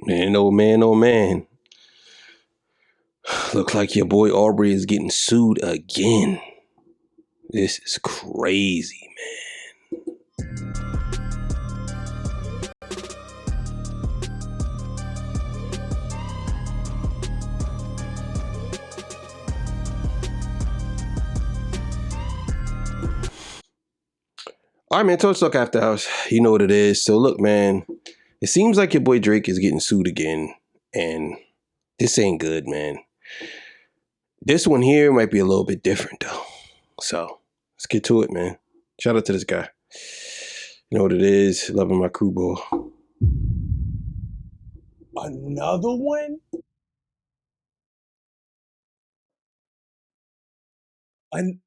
Man, oh man, oh man. Look like your boy Aubrey is getting sued again. This is crazy, man. All right, man. Toast Talk After House. You know what it is. So look, man. It seems like your boy Drake is getting sued again, and this ain't good, man. This one here might be a little bit different though. So let's get to it, man. Shout out to this guy. You know what it is. Loving my crew, boy. Another one? An-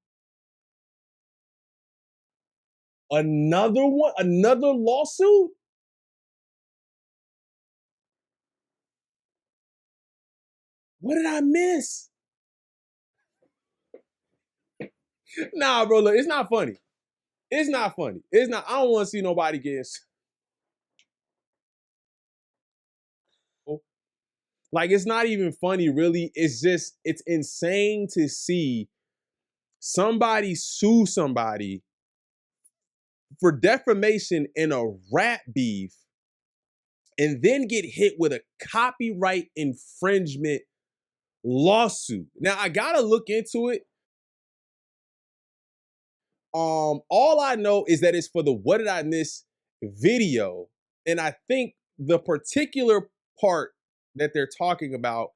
Another one? Another lawsuit? What did I miss? Nah, bro, look, it's not funny. It's not funny. It's not. I don't want to see nobody getting like. It's not even funny, really. It's just it's insane to see somebody sue somebody for defamation in a rap beef, and then get hit with a copyright infringement lawsuit. Now I gotta look into it. All I know is that it's for the What Did I Miss video. And I think the particular part that they're talking about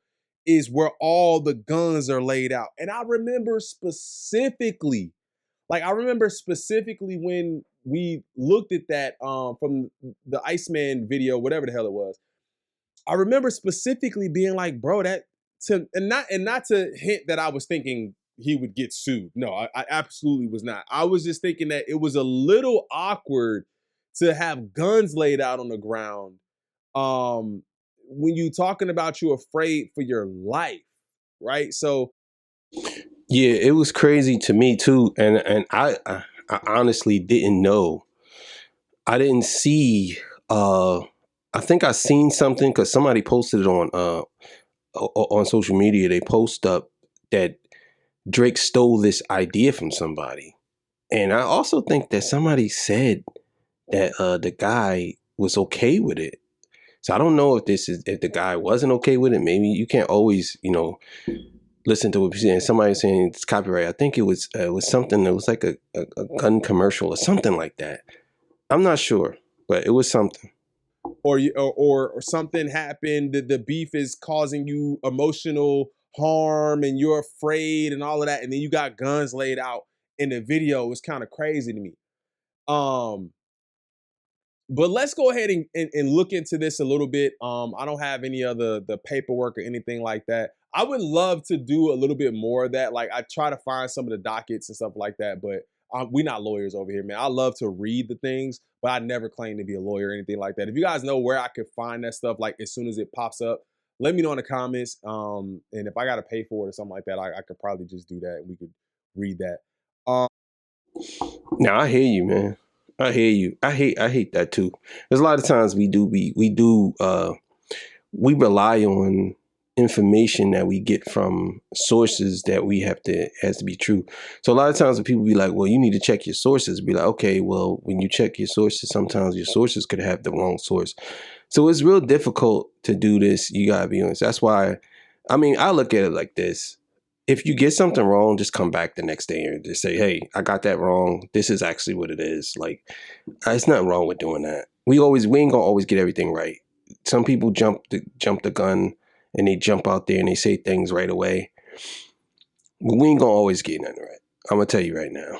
is where all the guns are laid out. And I remember specifically, when we looked at that from the Iceman video, whatever the hell it was. I remember specifically being like, bro, that to and not to hint that I was thinking he would get sued. No, I absolutely was not. I was just thinking that it was a little awkward to have guns laid out on the ground when you talking about you afraid for your life, right? So Yeah, it was crazy to me too, and I honestly didn't know. I didn't see. I think I seen something because somebody posted it on social media. They post up that Drake stole this idea from somebody, and I also think that somebody said that the guy was okay with it. So I don't know if the guy wasn't okay with it. Maybe you can't always listen to what you're saying. Somebody saying it's copyright. I think it was something that was like a gun commercial or something like that. I'm not sure, but it was something. or something happened, the beef is causing you emotional harm and you're afraid and all of that, and then you got guns laid out in the video. It's kind of crazy to me. Um, but let's go ahead and look into this a little bit. I don't have any other the paperwork or anything like that. I would love to do a little bit more of that. Like I try to find some of the dockets and stuff like that, but we're not lawyers over here, man. I love to read the things, but I never claim to be a lawyer or anything like that. If you guys know where I could find that stuff, like as soon as it pops up, let me know in the comments. And if I got to pay for it or something like that, I could probably just do that and we could read that. Um, Now I hear you, man. I hear you. I hate that too. There's a lot of times we rely on information that we get from sources that we have to has to be true. So a lot of times when people be like, well, you need to check your sources, be like, okay, well, when you check your sources, sometimes your sources could have the wrong source. So it's real difficult to do this. You gotta be honest. That's why, I mean, I look at it like this. If you get something wrong, just come back the next day and just say, hey, I got that wrong. This is actually what it is. Like, it's nothing wrong with doing that. We ain't gonna always get everything right. Some people jump the gun and they jump out there and they say things right away. But we ain't gonna always get nothing right. I'm gonna tell you right now.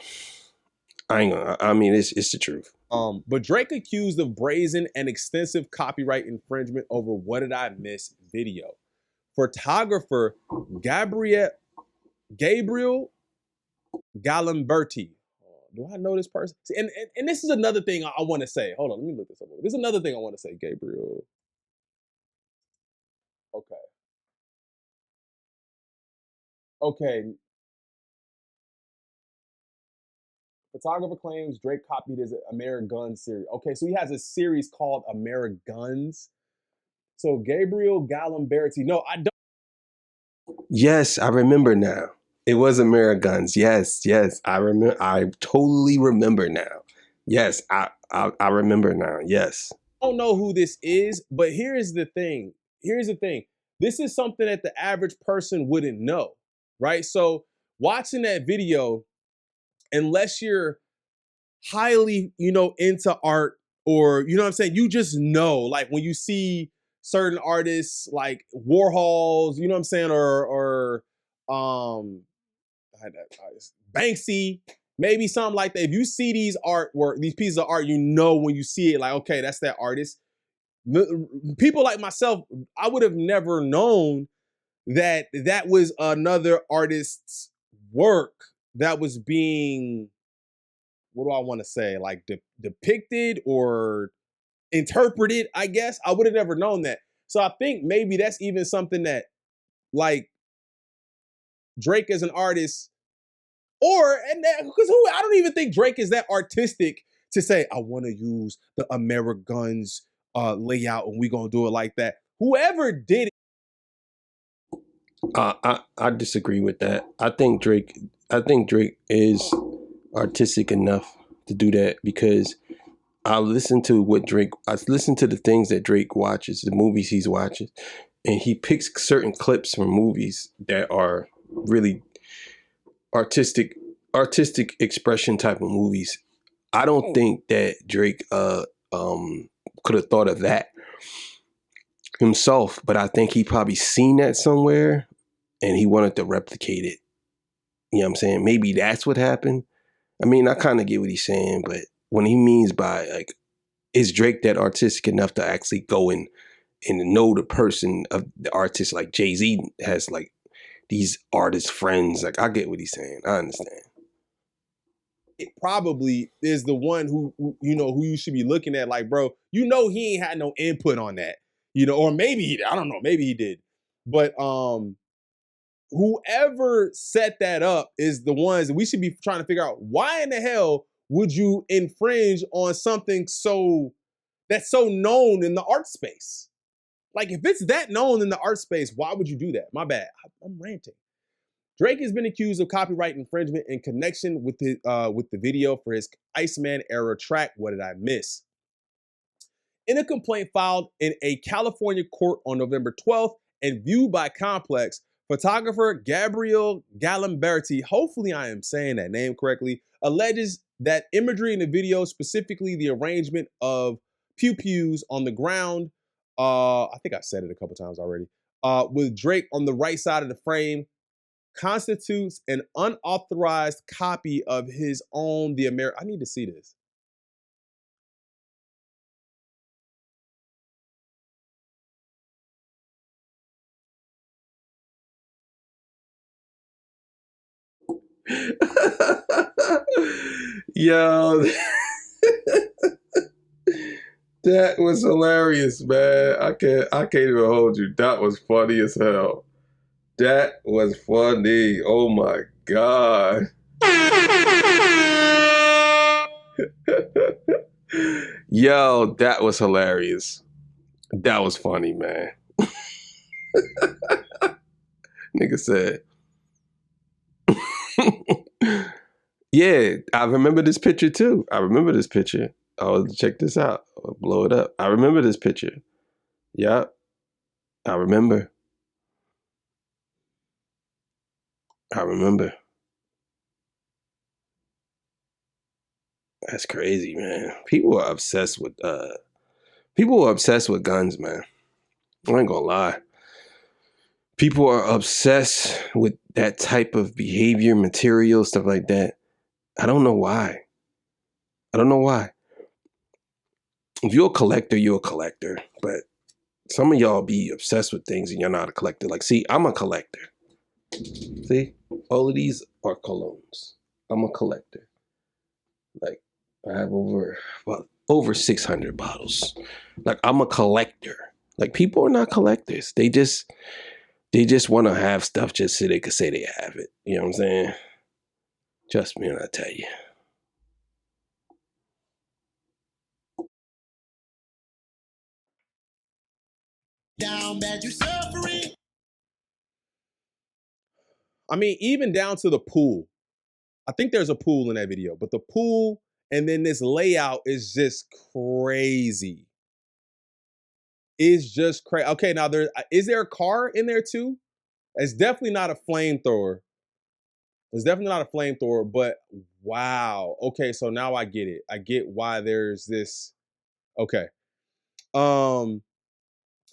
I ain't gonna. I mean, it's the truth. but Drake accused of brazen and extensive copyright infringement over What Did I Miss video. Photographer Gabriel Galimberti. Do I know this person? See, and this is another thing I want to say. Hold on, let me look this up. This is another thing I want to say. Gabriel. Okay. Okay. Photographer claims Drake copied his Ameriguns series. Okay, so he has a series called Ameriguns. So Gabriel Galimberti. No, I don't. Yes, I remember now. It was Ameriguns. Yes, yes. I remember. I totally remember now. Yes, I remember now. Yes. Don't know who this is, but here's the thing. Here's the thing. This is something that the average person wouldn't know, right? So watching that video, unless you're highly, into art, or you know what I'm saying, you just know, like when you see certain artists like Warhols, you know what I'm saying, or um Banksy, maybe something like that. If you see these artwork, these pieces of art, you know when you see it, like, okay, that's that artist. People like myself, I would have never known that that was another artist's work that was being, what do I want to say, like depicted or interpreted, I guess. I would have never known that. So I think maybe that's even something that, like, Drake as an artist, or, and because who, I don't even think Drake is that artistic to say, I want to use the Ameriguns layout and we gonna do it like that. Whoever did it. I disagree with that. I think Drake is artistic enough to do that because I listen to the things that Drake watches, the movies he's watching, and he picks certain clips from movies that are really artistic expression type of movies. I don't think that Drake could have thought of that himself, but I think he probably seen that somewhere and he wanted to replicate it. You know what I'm saying? Maybe that's what happened. I mean, I kind of get what he's saying, but when he means by, like, is Drake that artistic enough to actually go and know the person of the artist, like Jay-Z has, like, these artist friends. Like, I get what he's saying. I understand. It probably is the one who you should be looking at, like, bro, he ain't had no input on that, or maybe I don't know, maybe he did, but whoever set that up is the ones that we should be trying to figure out, why in the hell would you infringe on something that's so known in the art space? Like, if it's that known in the art space, why would you do that? My bad, I'm ranting. Drake has been accused of copyright infringement in connection with the video for his Iceman era track, What Did I Miss? In a complaint filed in a California court on November 12th and viewed by Complex, photographer Gabriel Galimberti, hopefully I am saying that name correctly, alleges that imagery in the video, specifically the arrangement of pew-pews on the ground, I think I said it a couple times already, with Drake on the right side of the frame, constitutes an unauthorized copy of his own I need to see this. Yo, that was hilarious, man. I can't even hold you. That was funny as hell. That was funny. Oh my god. Yo, that was hilarious. That was funny, man. Nigga said, yeah, I remember this picture too. I remember this picture. Oh, check this out. I'll blow it up. I remember this picture. Yep, I remember. I remember. That's crazy, man. People are obsessed with guns, man. I ain't gonna lie. People are obsessed with that type of behavior, material, stuff like that. I don't know why. I don't know why. If you're a collector, you're a collector. But some of y'all be obsessed with things and you're not a collector. Like, see, I'm a collector. See, all of these are colognes. I'm a collector. Like, I have over 600 bottles. Like, I'm a collector. Like, people are not collectors. They just want to have stuff just so they could say they have it. You know what I'm saying? Trust me when I tell you. Down bad, you suffering. I mean, even down to the pool. I think there's a pool in that video, but the pool and then this layout is just crazy. Is just crazy. Okay, now is there a car in there too? It's definitely not a flamethrower. It's definitely not a flamethrower, but wow. Okay, so now I get it. I get why there's this. Okay. Um,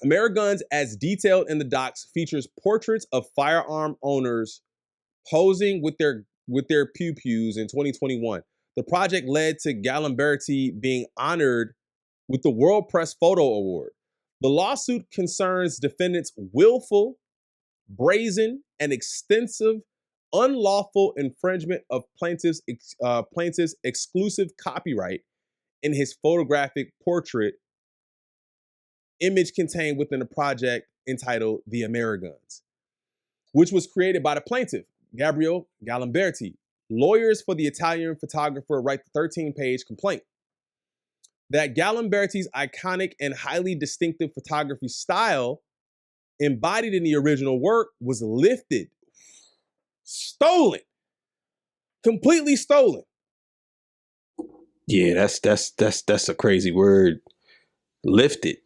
Ameriguns, as detailed in the docs, features portraits of firearm owners posing with their pew pews in 2021. The project led to Galimberti being honored with the World Press Photo Award. The lawsuit concerns defendants' willful, brazen, and extensive unlawful infringement of plaintiff's exclusive copyright in his photographic portrait image contained within the project entitled The Ameriguns, which was created by the plaintiff, Gabriel Galimberti. Lawyers for the Italian photographer write the 13-page complaint that Galimberti's iconic and highly distinctive photography style embodied in the original work was lifted, stolen, completely stolen. Yeah, that's a crazy word. Lifted.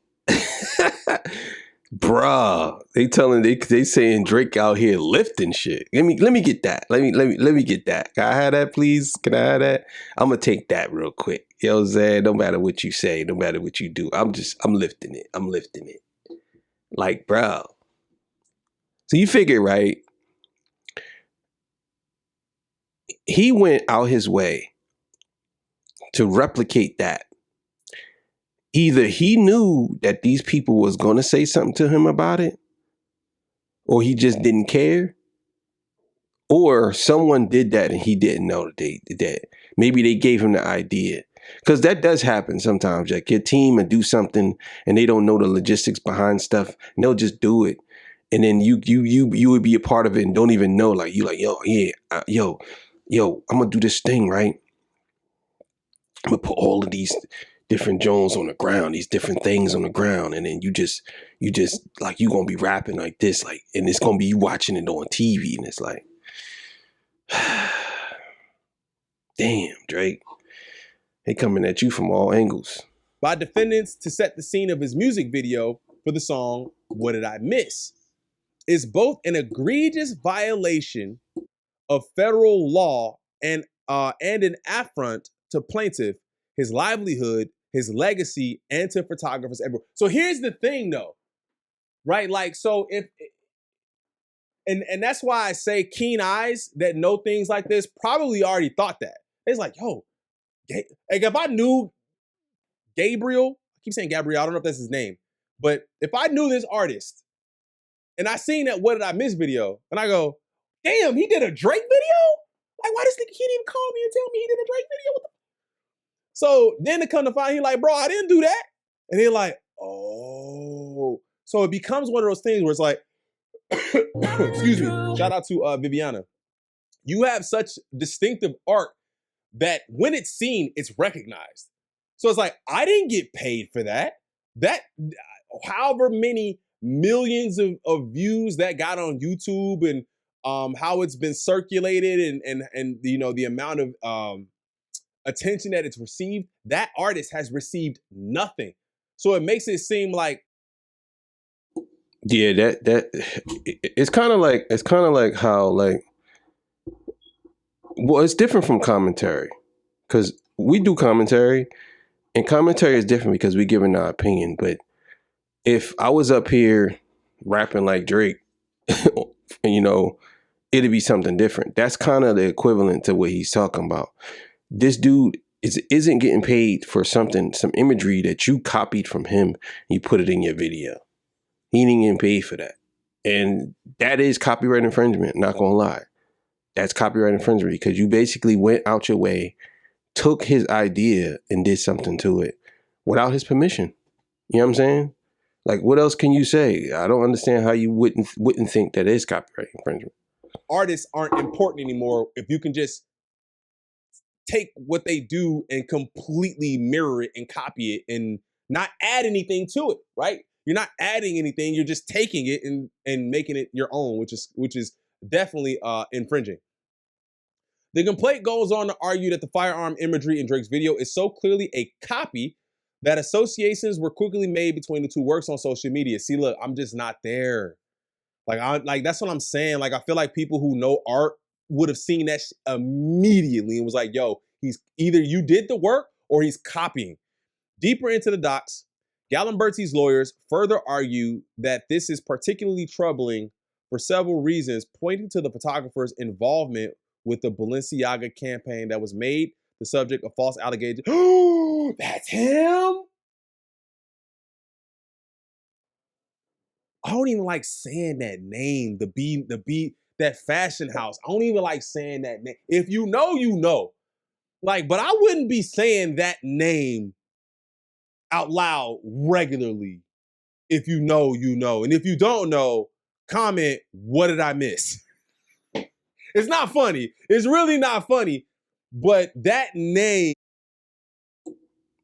Bruh, they saying Drake out here lifting shit. Let me get that. Let me get that. Can I have that, please? Can I have that? I'm gonna take that real quick. You know what I'm saying? No matter what you say, no matter what you do, I'm lifting it. I'm lifting it. Like, bro. So you figure, right? He went out his way to replicate that. Either he knew that these people was gonna say something to him about it, or he just didn't care, or someone did that and he didn't know that they did that. Maybe they gave him the idea. Because that does happen sometimes. Like your team will do something and they don't know the logistics behind stuff, and they'll just do it. And then you would be a part of it and don't even know. Like you like, yo, yeah, yo, I'm gonna do this thing, right? I'm gonna put all of these different Jones on the ground, these different things on the ground, and then you just like you gonna be rapping like this, like, and it's gonna be you watching it on TV, and it's like, damn, Drake, they coming at you from all angles. By defendants to set the scene of his music video for the song "What Did I Miss?" is both an egregious violation of federal law and an affront to plaintiff, his livelihood, his legacy, and to photographers everywhere. So here's the thing, though, right? Like, so if and that's why I say keen eyes that know things like this probably already thought that. It's like, yo, like if I knew Gabriel, I keep saying Gabriel, I don't know if that's his name, but if I knew this artist and I seen that "What Did I Miss" video, and I go, damn, he did a Drake video? Like, why this nigga can't even call me and tell me he did a Drake video? So then to come to find, he like, bro, I didn't do that. And they're like, oh. So it becomes one of those things where it's like, excuse me, shout out to Viviana. You have such distinctive art that when it's seen, it's recognized. So it's like, I didn't get paid for that. That, however many millions of views that got on YouTube and how it's been circulated and you know the amount of attention that it's received, that artist has received nothing. So it makes it seem like, yeah, that it's kind of like how, like, well, it's different from commentary, because we do commentary, and commentary is different because we giving our opinion. But if I was up here rapping like Drake, and you know, it'd be something different. That's kind of the equivalent to what he's talking about. This dude isn't getting paid for some imagery that you copied from him. You put it in your video. He ain't getting paid for that. And that is copyright infringement, not gonna lie. That's copyright infringement because you basically went out your way, took his idea and did something to it without his permission. You know what I'm saying? Like, what else can you say? I don't understand how you wouldn't think that is copyright infringement. artists aren't important anymore if you can just take what they do and completely mirror it and copy it and not add anything to it, right? You're not adding anything. You're just taking it and making it your own, which is definitely infringing. The complaint goes on to argue that the firearm imagery in Drake's video is so clearly a copy that associations were quickly made between the two works on social media. See, look, I'm just not there. Like that's what I'm saying. Like I feel like people who know art would have seen that immediately and was like, "Yo, he's either you did the work or he's copying." Deeper into the docs, Gallimberti's lawyers further argue that this is particularly troubling for several reasons, pointing to the photographer's involvement with the Balenciaga campaign that was made the subject of false allegations. Oh, that's him? I don't even like saying that name, that fashion house. I don't even like saying that name. If you know, you know. Like, but I wouldn't be saying that name out loud regularly. If you know, you know. And if you don't know, comment, what did I miss? It's not funny. It's really not funny. But that name.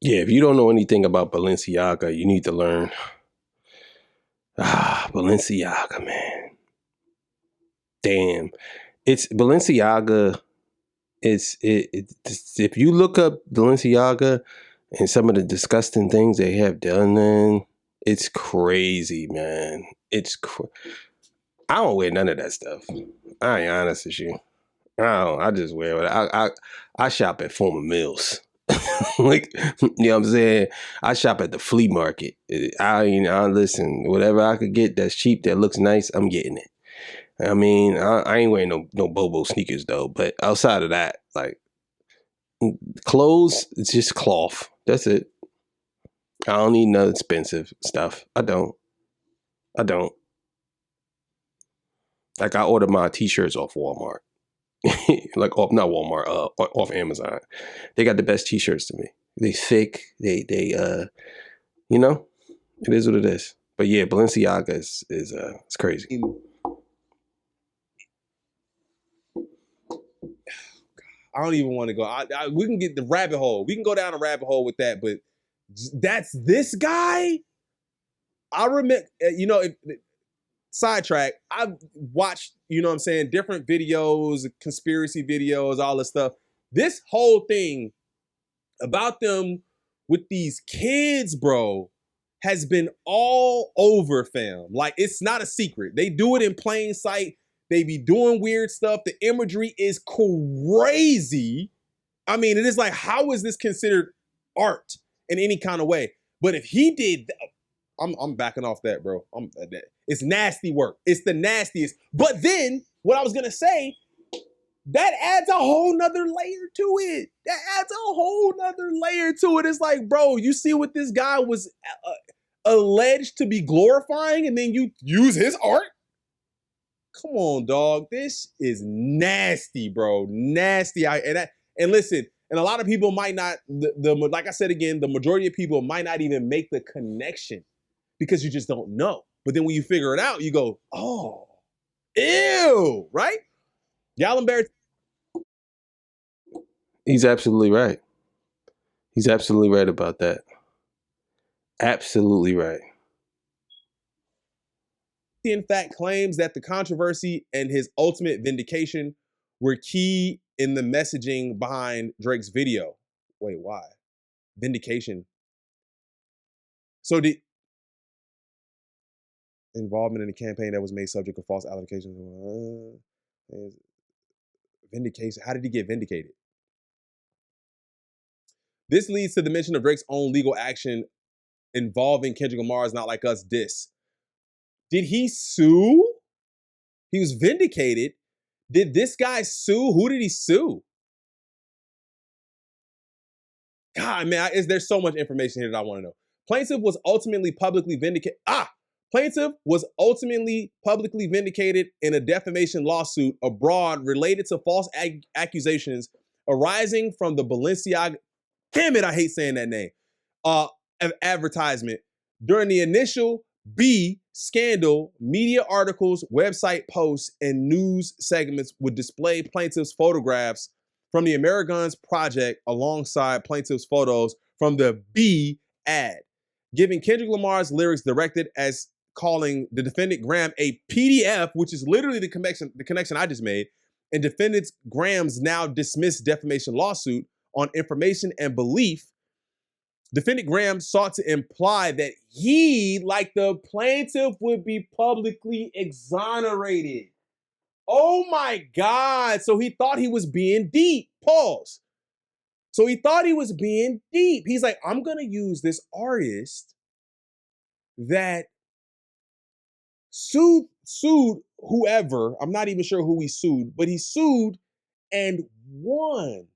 Yeah, if you don't know anything about Balenciaga, you need to learn. Balenciaga, man. Damn. It's Balenciaga. If you look up Balenciaga and some of the disgusting things they have done, then it's crazy, man. I don't wear none of that stuff. I ain't honest with you. I just wear it. I shop at Former Mills. Like, you know what I'm saying? I shop at the flea market. I listen, whatever I could get that's cheap, that looks nice, I'm getting it. I mean, I ain't wearing no Bobo sneakers though, but outside of that, like clothes, it's just cloth. That's it. I don't need no expensive stuff. I don't. Like I order my t-shirts off Walmart. Like off not Walmart, off Amazon. They got the best t-shirts to me. They thick, they you know, it is what it is. But yeah, Balenciaga is it's crazy. I don't even want to go. We can get the rabbit hole. We can go down a rabbit hole with that, but that's this guy. I remember, sidetrack. I've watched, you know what I'm saying, different videos, conspiracy videos, all this stuff. This whole thing about them with these kids, bro, has been all over, fam. Like, it's not a secret. They do it in plain sight. They be doing weird stuff. The imagery is crazy. I mean, it is like, how is this considered art in any kind of way? But if he did, I'm backing off that, bro. It's nasty work. It's the nastiest. But then, what I was gonna say, that adds a whole nother layer to it. It's like, bro, you see what this guy was alleged to be glorifying, and then you use his art? Come on, dog. This is nasty, bro. Nasty. And listen, and a lot of people might not, like I said again, the majority of people might not even make the connection because you just don't know. But then when you figure it out, you go, oh, ew, right? Gallimberti. He's absolutely right. He's absolutely right about that. Absolutely right. In fact, claims that the controversy and his ultimate vindication were key in the messaging behind Drake's video. Wait, why? Vindication. So the involvement in a campaign that was made subject of false allegations. Vindication. How did he get vindicated? This leads to the mention of Drake's own legal action involving Kendrick Lamar's Not Like Us diss. Did he sue? He was vindicated. Did this guy sue? Who did he sue? God, man, there's so much information here that I want to know. Plaintiff was ultimately publicly vindicated. Plaintiff was ultimately publicly vindicated in a defamation lawsuit abroad related to false accusations arising from the Balenciaga. Damn it, I hate saying that name. Advertisement. During the initial B scandal, media articles, website posts, and news segments would display plaintiff's photographs from the Ameriguns project alongside plaintiff's photos from the B ad. giving Kendrick Lamar's lyrics directed as calling the defendant Graham a PDF, which is literally the connection I just made, and defendant Graham's now dismissed defamation lawsuit on information and belief. Defendant Graham sought to imply that he, like the plaintiff, would be publicly exonerated. Oh my God. So he thought he was being deep. Pause. So he thought he was being deep. He's like, I'm going to use this artist that sued whoever. I'm not even sure who he sued, but he sued and won.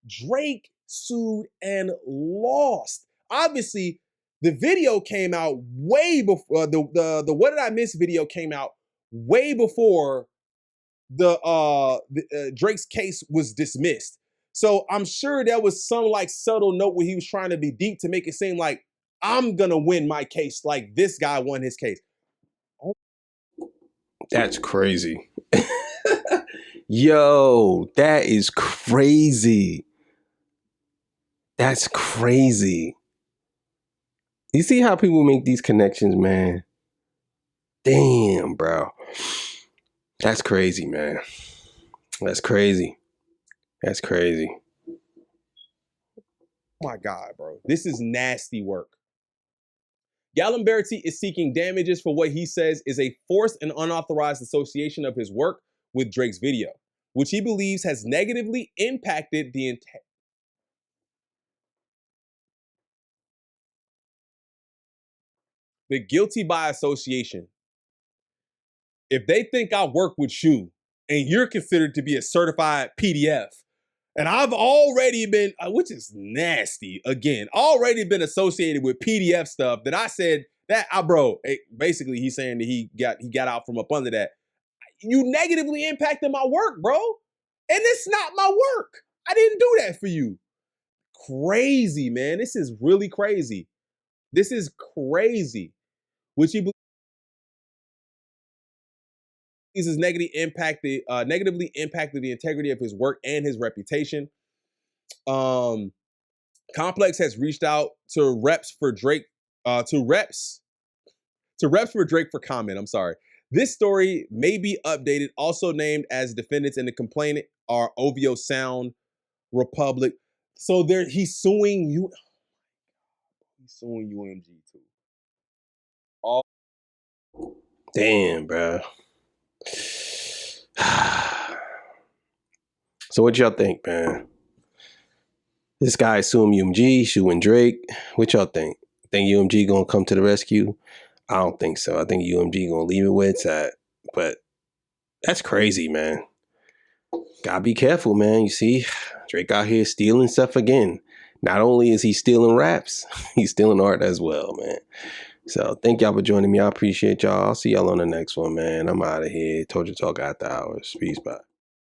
Drake sued and lost. Obviously, the video came out way before the What Did I Miss video came out way before Drake's case was dismissed. So I'm sure there was some like subtle note where he was trying to be deep to make it seem like I'm gonna win my case, like this guy won his case. Oh. That's crazy. Yo, that is crazy. That's crazy. You see how people make these connections, man? Damn, bro. That's crazy, man. That's crazy. That's crazy. Oh my God, bro. This is nasty work. Gallimberti is seeking damages for what he says is a forced and unauthorized association of his work with Drake's video, which he believes has negatively impacted the guilty by association. If they think I work with you and you're considered to be a certified PDF, and I've already been, which is nasty, again, already been associated with PDF stuff that I said that, bro, basically he's saying that he got out from up under that. You negatively impacted my work, bro. And it's not my work. I didn't do that for you. Crazy, man. This is really crazy. This is crazy. Which he believes has negatively impacted the integrity of his work and his reputation. Complex has reached out to reps for Drake, to reps for Drake for comment. I'm sorry. This story may be updated. Also named as defendants in the complaint are OVO Sound, Republic. So he's suing you. He's suing UMG too. All Damn, bro. So what y'all think, man? This guy suing UMG, suing Drake. What y'all think? Think UMG gonna come to the rescue? I don't think so. I think UMG gonna leave it where it's at. But that's crazy, man. Gotta be careful, man. You see, Drake out here stealing stuff again. Not only is he stealing raps, he's stealing art as well, man. So thank y'all for joining me. I appreciate y'all. I'll see y'all on the next one, man. I'm out of here. Told you talk after hours. Peace, bye.